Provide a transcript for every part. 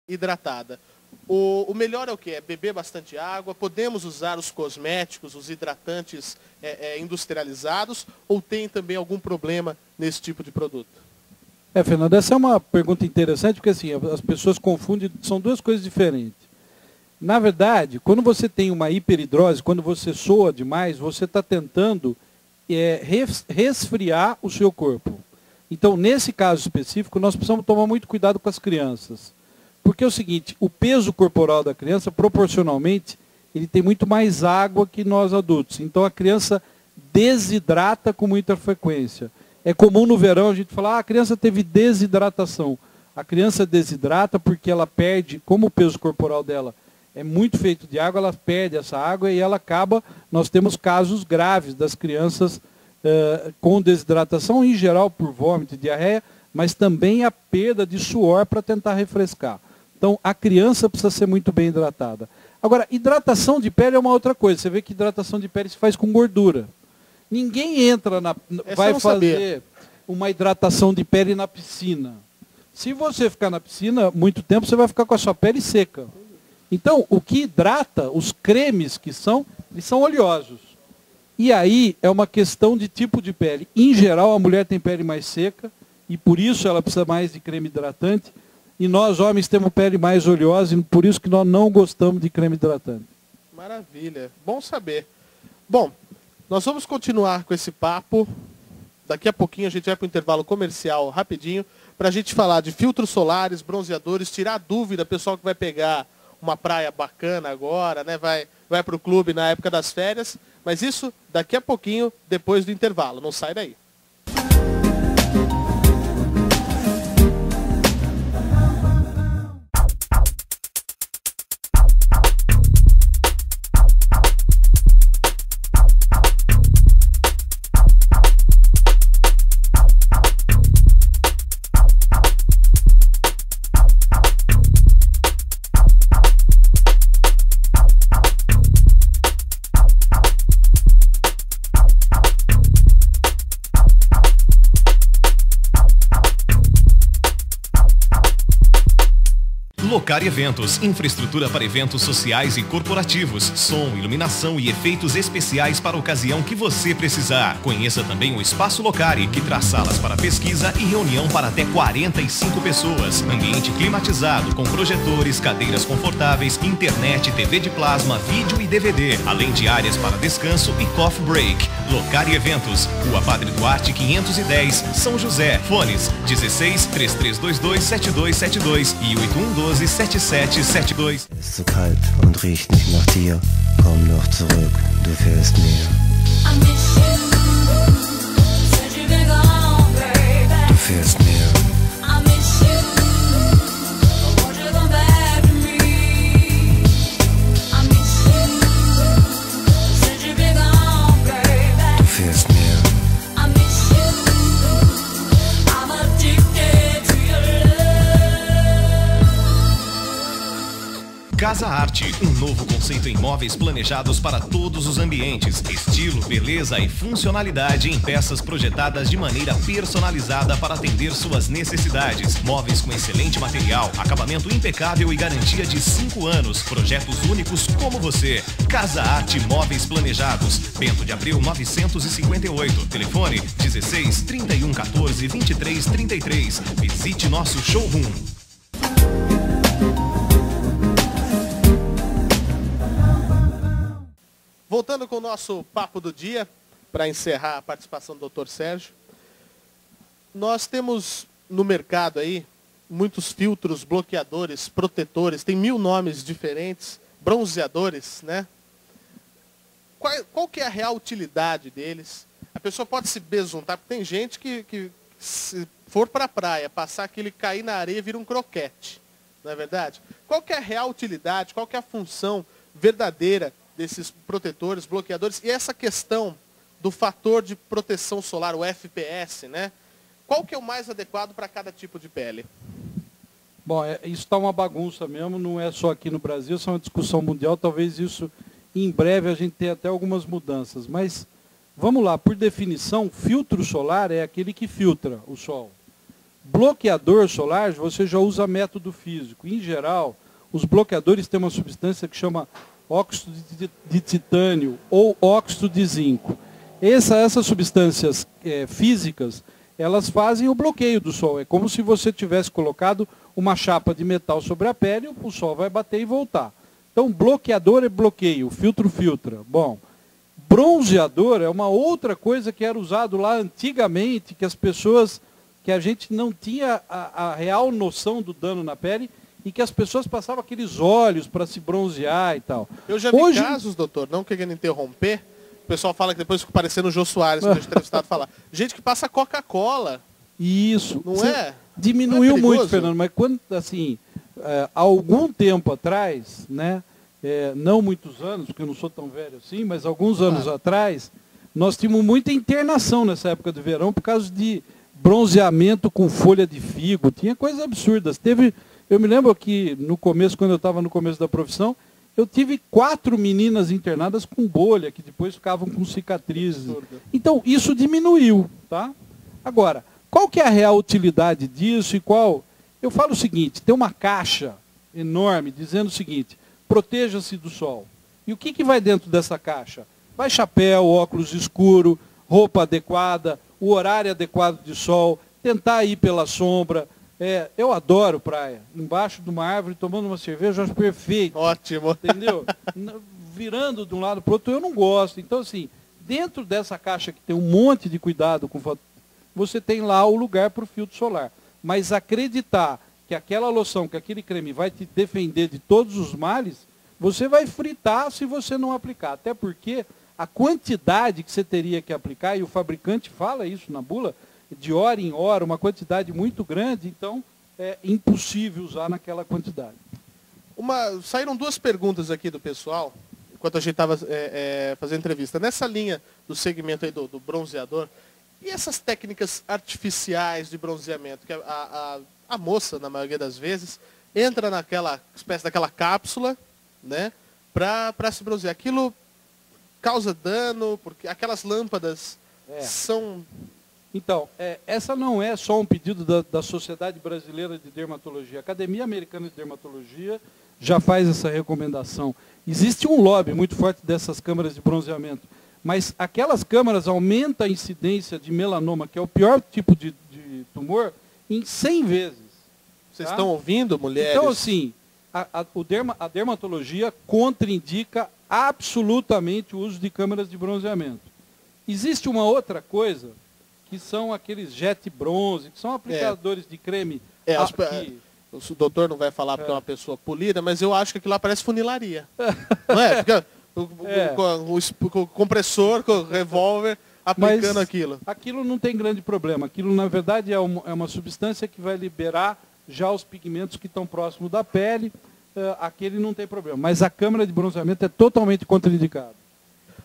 hidratada. O melhor é o quê? É beber bastante água? Podemos usar os cosméticos, os hidratantes industrializados? Ou tem também algum problema nesse tipo de produto? Fernando, essa é uma pergunta interessante, porque assim, as pessoas confundem, são duas coisas diferentes. Na verdade, quando você tem uma hiperidrose, quando você soa demais, você está tentando resfriar o seu corpo. Então, nesse caso específico, nós precisamos tomar muito cuidado com as crianças. Porque é o seguinte, o peso corporal da criança, proporcionalmente, ele tem muito mais água que nós adultos. Então, a criança desidrata com muita frequência. É comum no verão a gente falar, a criança teve desidratação. A criança desidrata porque ela perde, como o peso corporal dela é muito feito de água, ela perde essa água e ela acaba, nós temos casos graves das crianças com desidratação, em geral por vômito e diarreia, mas também a perda de suor para tentar refrescar. Então, a criança precisa ser muito bem hidratada. Agora, hidratação de pele é uma outra coisa. Você vê que hidratação de pele se faz com gordura. Ninguém entra vai fazer uma hidratação de pele na piscina. Se você ficar na piscina muito tempo, você vai ficar com a sua pele seca. Então, o que hidrata, os cremes que são, eles são oleosos. E aí é uma questão de tipo de pele. Em geral, a mulher tem pele mais seca e por isso ela precisa mais de creme hidratante. E nós, homens, temos pele mais oleosa e por isso que nós não gostamos de creme hidratante. Maravilha. Bom saber. Bom, nós vamos continuar com esse papo. Daqui a pouquinho a gente vai para o intervalo comercial rapidinho para a gente falar de filtros solares, bronzeadores, tirar a dúvida, pessoal que vai pegar uma praia bacana agora, né? Vai para o clube na época das férias. Mas isso daqui a pouquinho, depois do intervalo. Não sai daí. Locari Eventos, infraestrutura para eventos sociais e corporativos, som, iluminação e efeitos especiais para a ocasião que você precisar. Conheça também o Espaço Locari, que traz salas para pesquisa e reunião para até 45 pessoas. Ambiente climatizado, com projetores, cadeiras confortáveis, internet, TV de plasma, vídeo e DVD, além de áreas para descanso e coffee break. Locari Eventos, Rua Padre Duarte 510, São José. Fones 16 3322 7272 e 8112 7772. Es ist so kalt und riecht nicht nach dir. Komm noch zurück, du fährst mir. Du fährst mir. Du fährst mir. Casa Arte, um novo conceito em móveis planejados para todos os ambientes. Estilo, beleza e funcionalidade em peças projetadas de maneira personalizada para atender suas necessidades. Móveis com excelente material, acabamento impecável e garantia de 5 anos. Projetos únicos como você. Casa Arte Móveis Planejados. Bento de Abreu 958. Telefone 16 31 14 23 33. Visite nosso showroom. Voltando com o nosso papo do dia, para encerrar a participação do Dr. Sérgio, nós temos no mercado aí muitos filtros, bloqueadores, protetores, tem 1000 nomes diferentes, bronzeadores, né? Qual que é a real utilidade deles? A pessoa pode se besuntar, porque tem gente que se for para a praia, passar aquilo e cair na areia, vira um croquete, não é verdade? Qual que é a real utilidade, qual que é a função verdadeira desses protetores, bloqueadores, e essa questão do fator de proteção solar, o FPS, né? Qual que é o mais adequado para cada tipo de pele? Bom, isso está uma bagunça mesmo, não é só aqui no Brasil, isso é uma discussão mundial, talvez isso, em breve, a gente tenha até algumas mudanças, mas, vamos lá, por definição, filtro solar é aquele que filtra o sol. Bloqueador solar, você já usa método físico. Em geral, os bloqueadores têm uma substância que chama óxido de titânio ou óxido de zinco. Essas substâncias físicas, elas fazem o bloqueio do sol. É como se você tivesse colocado uma chapa de metal sobre a pele, o sol vai bater e voltar. Então, bloqueador é bloqueio, filtro filtra. Bom, bronzeador é uma outra coisa que era usado lá antigamente, que as pessoas, que a gente não tinha a real noção do dano na pele, e que as pessoas passavam aqueles óleos para se bronzear e tal. Eu já vi casos, doutor, não querendo interromper, o pessoal fala que depois fica parecendo o Jô Soares, quando a gente entrevistado falar. Gente que passa Coca-Cola. Isso. Não é? Diminuiu muito, Fernando, mas quando, assim, há algum tempo atrás, né, não muitos anos, porque eu não sou tão velho assim, mas alguns anos atrás, nós tínhamos muita internação nessa época do verão por causa de bronzeamento com folha de figo. Tinha coisas absurdas. Eu me lembro que no começo, quando eu estava no começo da profissão, eu tive 4 meninas internadas com bolha, que depois ficavam com cicatrizes. Então, isso diminuiu, tá? Agora, qual que é a real utilidade disso e qual... Eu falo o seguinte, tem uma caixa enorme dizendo o seguinte, proteja-se do sol. E o que vai dentro dessa caixa? Vai chapéu, óculos escuro, roupa adequada, o horário adequado de sol, tentar ir pela sombra. Eu adoro praia. Embaixo de uma árvore, tomando uma cerveja, eu acho perfeito. Ótimo. Entendeu? Virando de um lado para o outro, eu não gosto. Então, assim, dentro dessa caixa que tem um monte de cuidado, você tem lá o lugar para o filtro solar. Mas acreditar que aquela loção, que aquele creme vai te defender de todos os males, você vai fritar se você não aplicar. Até porque a quantidade que você teria que aplicar, e o fabricante fala isso na bula, de hora em hora, uma quantidade muito grande, então é impossível usar naquela quantidade. Saíram 2 perguntas aqui do pessoal, enquanto a gente estava fazendo entrevista. Nessa linha do segmento aí do bronzeador, e essas técnicas artificiais de bronzeamento, que a moça, na maioria das vezes, entra naquela espécie daquela cápsula, né, para se bronzear. Aquilo causa dano, porque aquelas lâmpadas são... Então, essa não é só um pedido da Sociedade Brasileira de Dermatologia. A Academia Americana de Dermatologia já faz essa recomendação. Existe um lobby muito forte dessas câmaras de bronzeamento, mas aquelas câmaras aumentam a incidência de melanoma, que é o pior tipo de tumor, em 100 vezes. Vocês estão ouvindo, mulheres? Então, assim, a dermatologia contraindica absolutamente o uso de câmaras de bronzeamento. Existe uma outra coisa, que são aqueles jet bronze, que são aplicadores de creme. O doutor não vai falar porque é uma pessoa polida, mas eu acho que aquilo lá parece funilaria. Não é? Fica o compressor, com o revólver, aplicando aquilo. Aquilo não tem grande problema. Aquilo, na verdade, é uma substância que vai liberar já os pigmentos que estão próximos da pele. Aquele não tem problema. Mas a câmara de bronzeamento é totalmente contraindicada.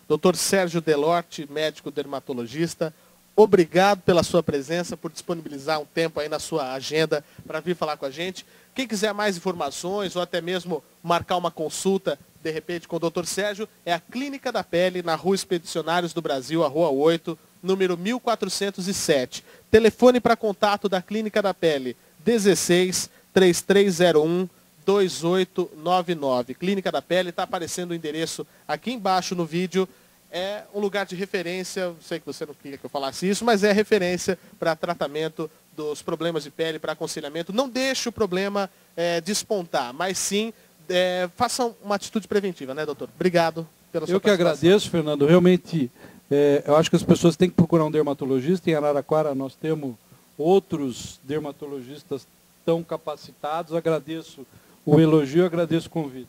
Dr. Sérgio Delorte, médico dermatologista, obrigado pela sua presença, por disponibilizar um tempo aí na sua agenda para vir falar com a gente. Quem quiser mais informações ou até mesmo marcar uma consulta, de repente, com o Dr. Sérgio, é a Clínica da Pele, na Rua Expedicionários do Brasil, a Rua 8, número 1407. Telefone para contato da Clínica da Pele, 16 3301 2899. Clínica da Pele, está aparecendo o endereço aqui embaixo no vídeo. É um lugar de referência, sei que você não queria que eu falasse isso, mas é referência para tratamento dos problemas de pele, para aconselhamento. Não deixe o problema despontar, mas sim façam uma atitude preventiva, né, doutor? Obrigado pela sua participação. Eu que agradeço, Fernando. Realmente, eu acho que as pessoas têm que procurar um dermatologista. Em Araraquara nós temos outros dermatologistas tão capacitados. Agradeço o elogio, agradeço o convite.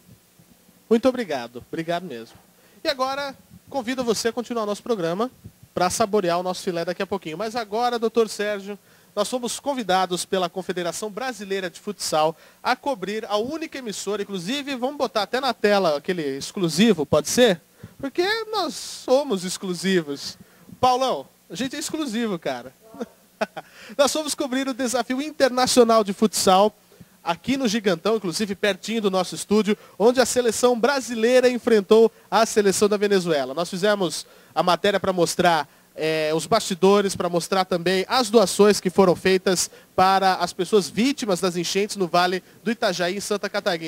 Muito obrigado. Obrigado mesmo. E agora, convido você a continuar o nosso programa para saborear o nosso filé daqui a pouquinho. Mas agora, doutor Sérgio, nós fomos convidados pela Confederação Brasileira de Futsal a cobrir a única emissora, inclusive, vamos botar até na tela aquele exclusivo, pode ser? Porque nós somos exclusivos. Paulão, a gente é exclusivo, cara. Nós fomos cobrir o desafio internacional de futsal, aqui no Gigantão, inclusive pertinho do nosso estúdio, onde a seleção brasileira enfrentou a seleção da Venezuela. Nós fizemos a matéria para mostrar os bastidores, para mostrar também as doações que foram feitas para as pessoas vítimas das enchentes no Vale do Itajaí, em Santa Catarina.